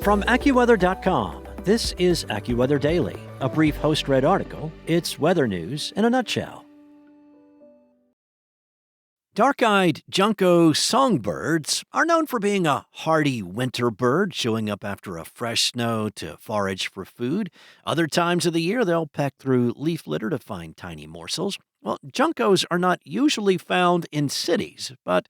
From AccuWeather.com, this is AccuWeather Daily, a brief host-read article. It's weather news in a nutshell. Dark-eyed Junco songbirds are known for being a hardy winter bird, showing up after a fresh snow to forage for food. Other times of the year, they'll peck through leaf litter to find tiny morsels. Well, Juncos are not usually found in cities, but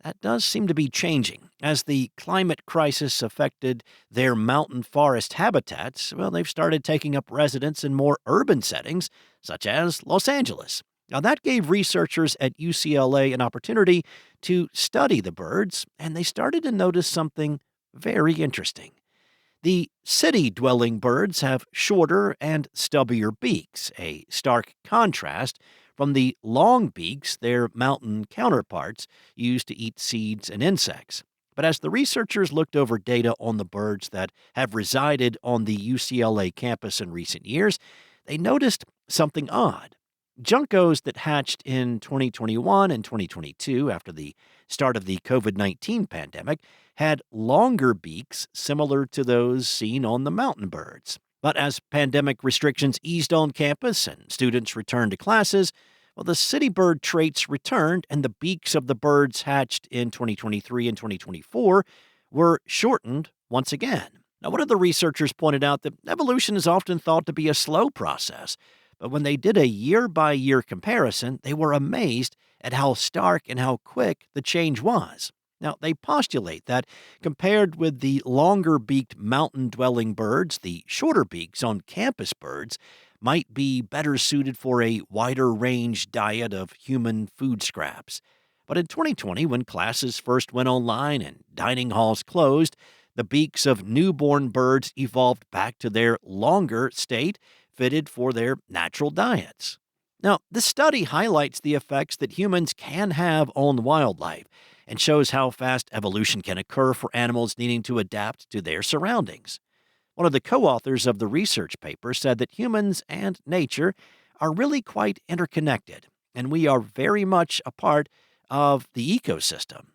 that does seem to be changing. As the climate crisis affected their mountain forest habitats, well, they've started taking up residence in more urban settings, such as Los Angeles. Now, that gave researchers at UCLA an opportunity to study the birds, and they started to notice something very interesting. The city-dwelling birds have shorter and stubbier beaks, a stark contrast from the long beaks their mountain counterparts use to eat seeds and insects. But as the researchers looked over data on the birds that have resided on the UCLA campus in recent years, they noticed something odd. Juncos that hatched in 2021 and 2022 after the start of the COVID-19 pandemic had longer beaks similar to those seen on the mountain birds. But as pandemic restrictions eased on campus and students returned to classes, well, the city bird traits returned and the beaks of the birds hatched in 2023 and 2024 were shortened once again. Now, one of the researchers pointed out that evolution is often thought to be a slow process, but when they did a year-by-year comparison, they were amazed at how stark and how quick the change was. Now, they postulate that compared with the longer-beaked mountain-dwelling birds, the shorter beaks on campus birds might be better suited for a wider-range diet of human food scraps. But in 2020, when classes first went online and dining halls closed, the beaks of newborn birds evolved back to their longer state, fitted for their natural diets. Now, this study highlights the effects that humans can have on wildlife and shows how fast evolution can occur for animals needing to adapt to their surroundings. One of the co-authors of the research paper said that humans and nature are really quite interconnected, and we are very much a part of the ecosystem.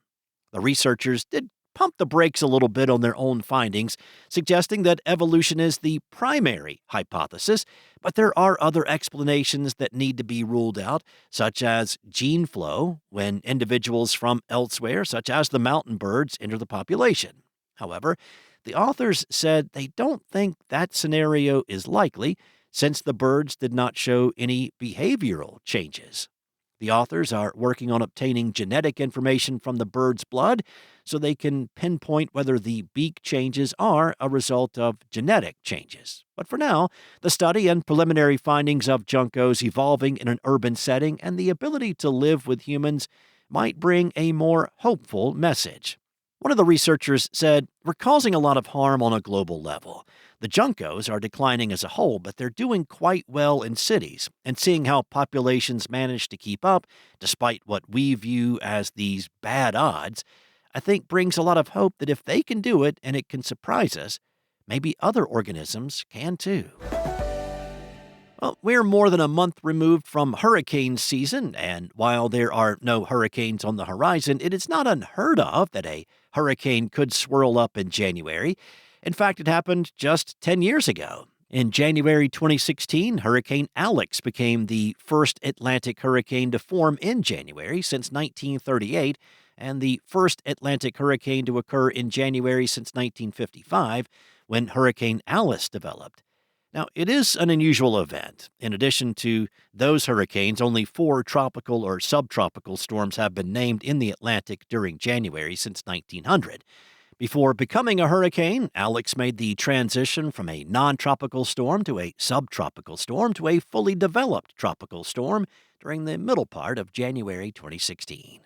The researchers did pump the brakes a little bit on their own findings, suggesting that evolution is the primary hypothesis, but there are other explanations that need to be ruled out, such as gene flow, when individuals from elsewhere, such as the mountain birds, enter the population. However, the authors said they don't think that scenario is likely, since the birds did not show any behavioral changes. The authors are working on obtaining genetic information from the bird's blood so they can pinpoint whether the beak changes are a result of genetic changes. But for now, the study and preliminary findings of Juncos evolving in an urban setting and the ability to live with humans might bring a more hopeful message. One of the researchers said, "We're causing a lot of harm on a global level. The Juncos are declining as a whole, but they're doing quite well in cities, and seeing how populations manage to keep up, despite what we view as these bad odds, I think brings a lot of hope that if they can do it and it can surprise us, maybe other organisms can too." Well, we're more than a month removed from hurricane season, and while there are no hurricanes on the horizon, it is not unheard of that a hurricane could swirl up in January. In fact, it happened just 10 years ago. In January 2016, Hurricane Alex became the first Atlantic hurricane to form in January since 1938, and the first Atlantic hurricane to occur in January since 1955, when Hurricane Alice developed. Now, it is an unusual event. In addition to those hurricanes, only 4 tropical or subtropical storms have been named in the Atlantic during January since 1900. Before becoming a hurricane, Alex made the transition from a non-tropical storm to a subtropical storm to a fully developed tropical storm during the middle part of January 2016.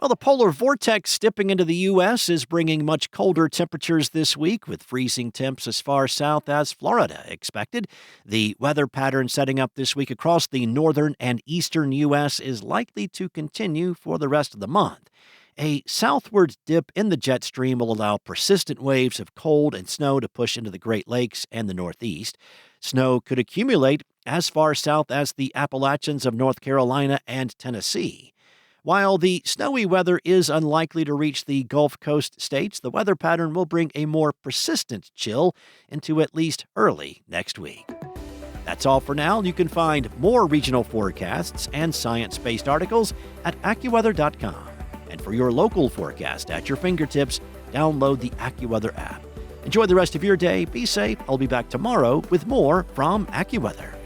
Well, the polar vortex dipping into the U.S. is bringing much colder temperatures this week, with freezing temps as far south as Florida expected. The weather pattern setting up this week across the northern and eastern U.S. is likely to continue for the rest of the month. A southward dip in the jet stream will allow persistent waves of cold and snow to push into the Great Lakes and the Northeast. Snow could accumulate as far south as the Appalachians of North Carolina and Tennessee. While the snowy weather is unlikely to reach the Gulf Coast states, the weather pattern will bring a more persistent chill into at least early next week. That's all for now. You can find more regional forecasts and science-based articles at AccuWeather.com. And for your local forecast at your fingertips, download the AccuWeather app. Enjoy the rest of your day. Be safe. I'll be back tomorrow with more from AccuWeather.